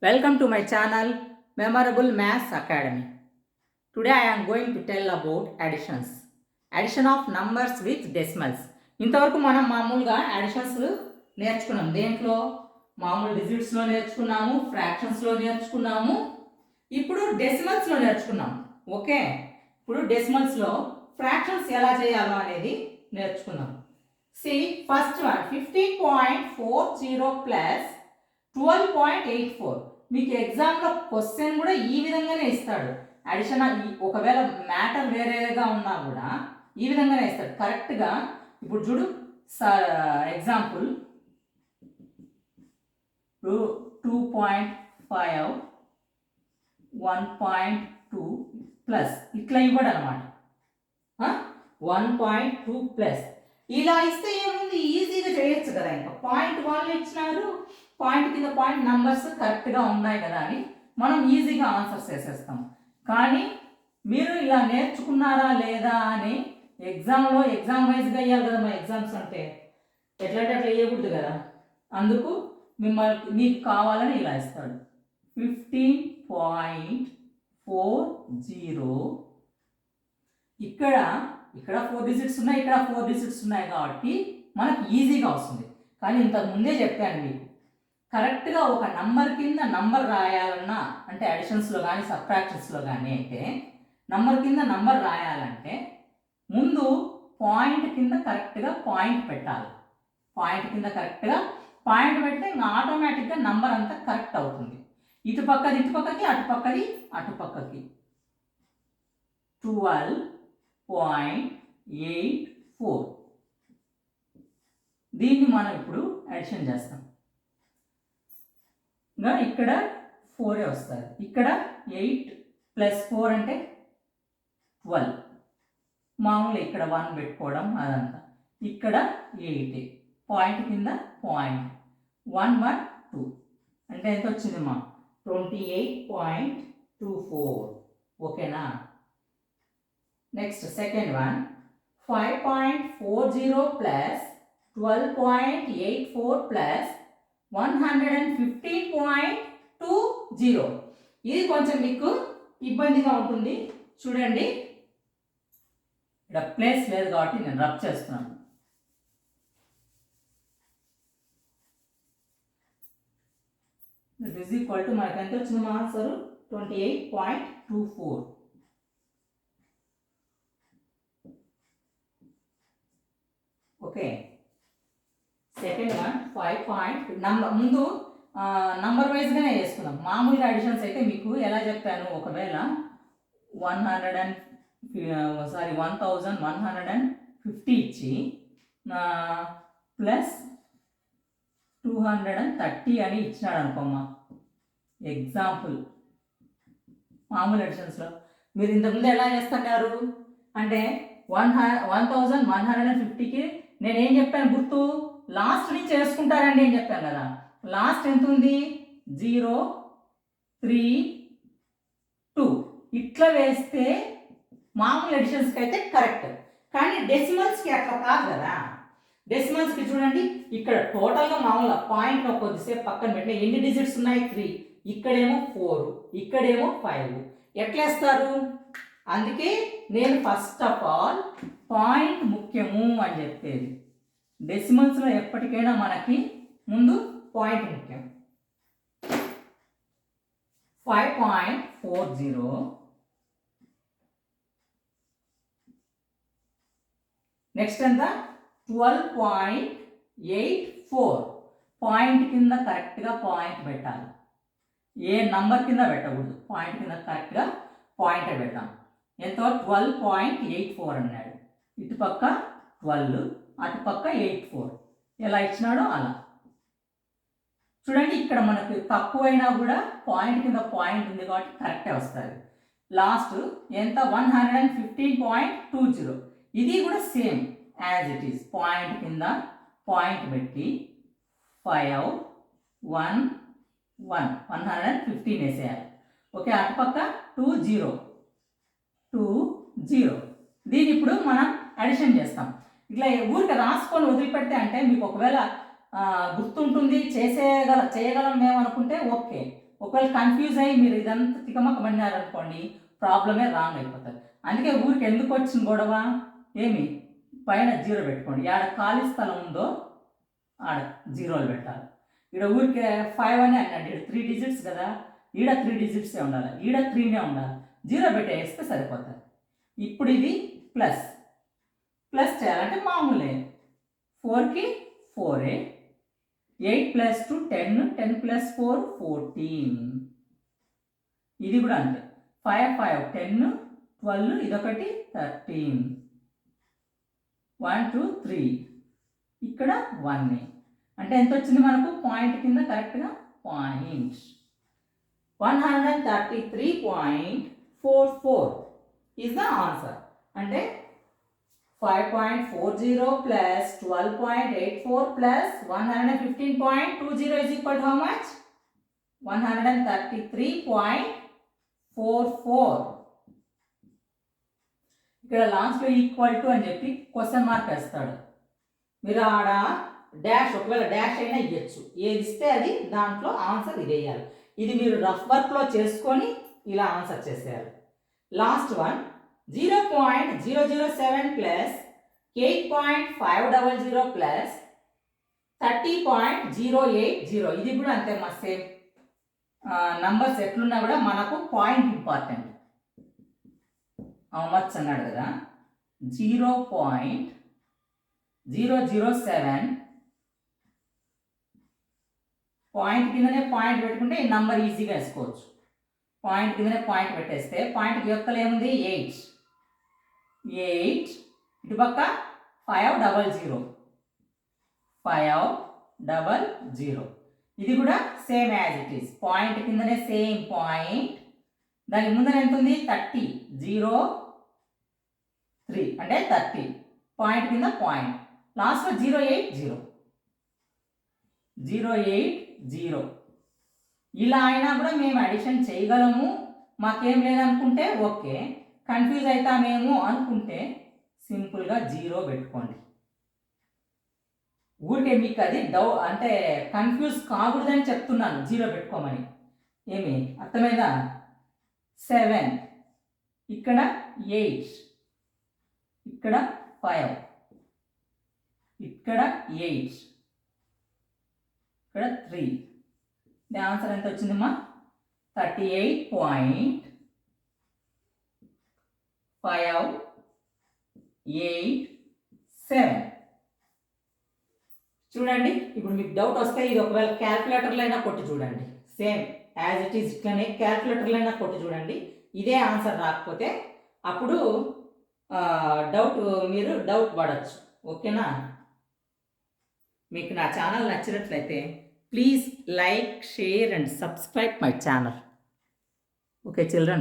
Welcome to my channel Memorable Maths Academy. Today I am going to tell about additions. Addition of numbers with decimals. ఇంతవరకు మనం మామూలుగా additions నేర్చుకున్నాం. దేంట్లో మామూలు డిజిట్స్లో నేర్చుకున్నాము, ఫ్రాక్షన్స్లో నేర్చుకున్నాము. ఇప్పుడు డెసిమల్స్లో నేర్చుకున్నాం. ఓకే, ఇప్పుడు డెసిమల్స్లో ఫ్రాక్షన్స్ ఎలా చేయాలో అనేది నేర్చుకుందాం. See first one 15.40 plus 12.84. మీకు ఎగ్జామ్లో క్వశ్చన్ కూడా ఈ విధంగానే ఇస్తాడు. అడిషన్ ఒకవేళ మ్యాటర్ వేరేగా ఉన్నా కూడా ఈ విధంగానే ఇస్తాడు కరెక్ట్గా. ఇప్పుడు చూడు ఎగ్జాంపుల్ 2.5 1.2 ప్లస్ ఇట్లా ఇవ్వడు అనమాట. 1.2 ప్లస్ ఇలా ఇస్తే ఏముంది, ఈజీగా చేయొచ్చు కదా. ఇంకా 0.1 ఇచ్చినారు, పాయింట్ కింద పాయింట్ నంబర్స్ కరెక్ట్గా ఉన్నాయి కదా అని మనం ఈజీగా ఆన్సర్స్ చేసేస్తాం. కానీ మీరు ఇలా నేర్చుకున్నారా లేదా అని ఎగ్జామ్ వైజ్గా వేయాలి కదా. మా ఎగ్జామ్స్ అంటే ఎట్లా వేయకూడదు కదా. అందుకు మీకు కావాలని ఇలా ఇస్తాడు. 15.40 ఇక్కడ 4 డిజిట్స్ ఉన్నాయి, ఇక్కడ 4 డిజిట్స్ ఉన్నాయి కాబట్టి మనకు ఈజీగా వస్తుంది. కానీ ఇంతకు ముందే చెప్పాను మీకు, కరెక్ట్గా ఒక నంబర్ కింద నంబర్ రాయాలన్నా అంటే అడిషన్స్లో కానీ సబ్ట్రాక్షన్స్లో కానీ అయితే నంబర్ కింద నంబర్ రాయాలంటే ముందు పాయింట్ కింద కరెక్ట్గా పాయింట్ పెట్టాలి. పాయింట్ కింద కరెక్ట్గా పాయింట్ పెడితే ఇంకా ఆటోమేటిక్గా నంబర్ అంతా కరెక్ట్ అవుతుంది. ఇటుపక్కది ఇటుపక్కకి, అటుపక్కది అటుపక్కకి. 12.84 దీన్ని మనం ఇప్పుడు అడిషన్ చేస్తాం. ఇక్కడ 4 వస్తుంది, ఇక్కడ 8 ప్లస్ 4 అంటే 12. మామూలు ఇక్కడ 1 పెట్టుకోవడం అదంతా. ఇక్కడ 8 పాయింట్ కింద పాయింట్ 1 1 2 అంటే ఎంత వచ్చింది మా 28.24. ఓకేనా. Next second one 5.40 plus 12.84 plus 115.20. ఇది కొంచెం మీకు ఇబ్బందిగా ఉంటుంది. చూడండి, ఇక్కడ ప్లేస్ లేదు కాబట్టి నేను రబ్ చేస్తున్నాను. ఇట్ ఈజ్ ఈక్వల్ టు మనకు ఎంత వచ్చింది మా ఆన్సర్ 28.24. Okay, second one 5. ముందు నంబర్ వైజ్గానే వేసుకుందాం. మామూలుగా అడిషన్స్ అయితే మీకు ఎలా చెప్పాను, ఒకవేళ 1150 ఇచ్చి ప్లస్ 230 అని ఇచ్చినాడు అనుకోమ్మా. ఎగ్జాంపుల్ మామూలు అడిషన్స్లో మీరు ఇంతకుముందు ఎలా చేస్తున్నారు అంటే 1150కి నేనేం చెప్పాను గుర్తు, లాస్ట్ నుంచి చేసుకుంటారండి అని చెప్పాను కదా. లాస్ట్ ఎంత ఉంది 0 3 2 ఇట్లా వేస్తే మామూలు ఎడిషన్స్కి అయితే కరెక్ట్. కానీ డెసిమల్స్కి అట్లా కాదు కదా. డెసిమల్స్కి చూడండి, ఇక్కడ టోటల్గా మామూలుగా పాయింట్లో కొద్దిసేపు పక్కన పెట్టిన ఎన్ని డిజిట్స్ ఉన్నాయి 3, ఇక్కడేమో 4, ఇక్కడేమో 5. ఎట్లా వేస్తారు? అందుకే నేను ఫస్ట్ ఆఫ్ ఆల్ పాయింట్ ముఖ్యము అని చెప్పేది. డెసిమల్స్లో ఎప్పటికైనా మనకి ముందు పాయింట్ ముఖ్యం. 5.40 నెక్స్ట్ ఎంత 12.84. పాయింట్ కింద కరెక్ట్గా పాయింట్ పెట్టాలి. ఏ నంబర్ కింద పెట్టకూడదు, పాయింట్ కింద కరెక్ట్గా పాయింట్ పెడతాం. ఎంతో 12.84 అన్నాడు. ఇటుపక్క 12, అటుపక్క 84. ఎలా ఇచ్చినాడో అలా చూడండి. ఇక్కడ మనకు తక్కువైనా కూడా పాయింట్ కింద పాయింట్ ఉంది కాబట్టి కరెక్టే వస్తుంది. లాస్ట్ ఎంత 115.20. ఇది కూడా same as it is. Point కింద పాయింట్ పెట్టి 5 1 1 115 వేసేయాలి. ఓకే, అటుపక్క 20 20. దీన్ని ఇప్పుడు మనం అడిషన్ చేస్తాం. ఇట్లా ఊరికి రాసుకొని వదిలిపెడితే అంటే మీకు ఒకవేళ గుర్తుంటుంది చేయగలం మేము అనుకుంటే ఓకే. ఒకవేళ కన్ఫ్యూజ్ అయ్యి మీరు ఇదంతా తికమక పడినారనుకోండి ప్రాబ్లమే రాంగ్ అయిపోతుంది. అందుకే ఊరికి ఎందుకు వచ్చిన గొడవ, ఏమి పైన 0 పెట్టుకోండి. ఆడ ఖాళీ స్థలం ఉందో ఆడ 0లు పెట్టాలి. ఇక్కడ ఊరికే 5 అని అన్నాడు, ఇక్కడ 3 డిజిట్స్ కదా, ఈడ 3 డిజిట్సే ఉండాలి, ఈడ 3నే ఉండాలి, 0 పెట్టేస్తే సరిపోతుంది. ఇప్పుడు ఇది ప్లస్ చేయాలంటే మామూలే, 4కి 4, 8 + 2 10, 10 + 4 14. ఇది కూడా అంతే, 5 5 10 12, ఇదొకటి 13, 1 2 3, ఇక్కడ 1. అంటే ఎంత వచ్చింది మనకు పాయింట్ కింద కరెక్ట్గా పాయింట్ 133.44 ఈజ్ ద ఆన్సర్. అంటే 5.40 plus 12.84 plus 115.20 is equal to how much? 133.44. ఇక్కడ లాస్ట్లో ఈక్వల్ టు అని చెప్పి క్వశ్చన్ మార్క్ వేస్తాడు. మీరు ఆడ డాష్, ఒకవేళ డాష్ అయినా ఇవ్వచ్చు, ఏది ఇస్తే అది దాంట్లో ఆన్సర్ ఇది వేయాలి. ఇది మీరు రఫ్ వర్క్లో చేసుకొని ఇలా ఆన్సర్ చేసేయాలి. Last one 0.007 plus 8.500 plus 30.080. ఇది కూడా అంతే మా సేమ్ నంబర్స్ ఎట్లున్నా కూడా మనకు పాయింట్ ఇంపార్టెంట్. మచ్ అన్నాడు కదా, 0.007 పాయింట్ కిందనే పాయింట్ పెట్టుకుంటే ఈ నంబర్ ఈజీగా వేసుకోవచ్చు. పాయింట్ కిందనే పాయింట్ పెట్టేస్తే పాయింట్ యువతలు ఏముంది 8, ఇటుపక్క 500. ఇది కూడా same as it is, point కిందనే సేమ్ పాయింట్, దాని ముందర ఎంత ఉంది 30, 03 అంటే 30, పాయింట్ కింద పాయింట్, లాస్ట్లో 080. ఇలా అయినా కూడా మేము అడిషన్ చేయగలము, మాకేం లేదనుకుంటే ఓకే, కన్ఫ్యూజ్ అవుతామేమో అనుకుంటే సింపుల్గా 0 పెట్టుకోండి. ఊరికే మీకు అది అంటే కన్ఫ్యూజ్ కాకూడదని చెప్తున్నాను 0 పెట్టుకోమని. ఏమి అర్థమైందా? 7, ఇక్కడ 8, ఇక్కడ 5, ఇక్కడ 8, ఇక్కడ 3. ది ఆన్సర్ ఎంత వచ్చిందమ్మా 38.587. చూడండి, ఇప్పుడు మీకు డౌట్ వస్తే ఇది ఒకవేళ క్యాల్కులేటర్లో అయినా కొట్టి చూడండి, సేమ్ యాజ్ ఇట్ ఈజ్ ఇట్లనే క్యాల్కులేటర్లో అయినా కొట్టి చూడండి. ఇదే ఆన్సర్ రాకపోతే అప్పుడు మీరు డౌట్ పడవచ్చు. ఓకేనా? మీకు నా ఛానల్ నచ్చినట్లయితే please like, share and subscribe my channel. Okay children.